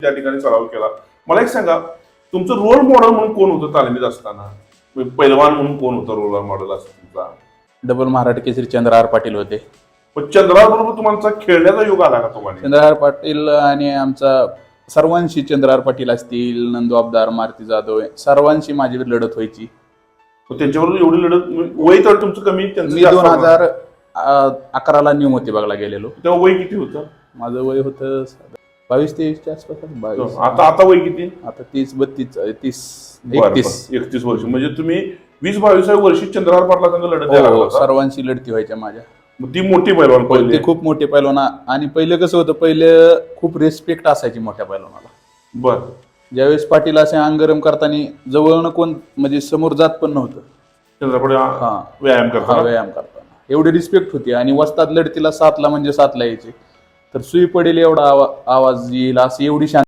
त्या ठिकाणी सराव केला. मला एक सांगा, तुमचं रोल मॉडेल म्हणून कोण होतं तालमीत असताना? पैलवान म्हणून कोण होतं रोल मॉडेल असं तुमचा? डबल महाराष्ट्र केसरी चंद्रहार पाटील होते. पण चंद्राबरोबर तुम्हाला खेळण्याचा योग आला का तुम्हाला? चंद्रहार पाटील आणि आमचा सर्वांशी, चंद्रहार पाटील असतील, नंदू अब्दार, मारुती जाधव, सर्वांशी माझी लढत व्हायची. त्यांच्याबरोबर एवढी लढत, वय तर तुमचं कमी? मी 2011ला न्यू मोतीबागला गेलेलो. तेव्हा वय किती होतं? माझं वय होतं 22-23च्या आसपास. 22. आता वय किती? आता 30-32, 31 वर्ष. म्हणजे तुम्ही 20-22 वर्षी चंद्रहार पाटला संघ लढत द्यायला लागला? सर्वांशी लढती व्हायच्या माझ्या. ती मोठी पैलवान पहिले? ती खूप मोठी पैलवान. आणि पहिले कसं होतं, पहिले खूप रिस्पेक्ट असायची मोठ्या पैलवानाला. बर. ज्यावेळेस पाटील असे अंगरम करताना जवळनं कोण म्हणजे समोर जात पण नव्हतं चंद्रपुढे व्यायाम करताना. एवढी रिस्पेक्ट होती. आणि वस्ताद लढतीला 7ला म्हणजे 7ला यायचे, तर सुई पडेल एवढा आवाज येईल असं, एवढी शांती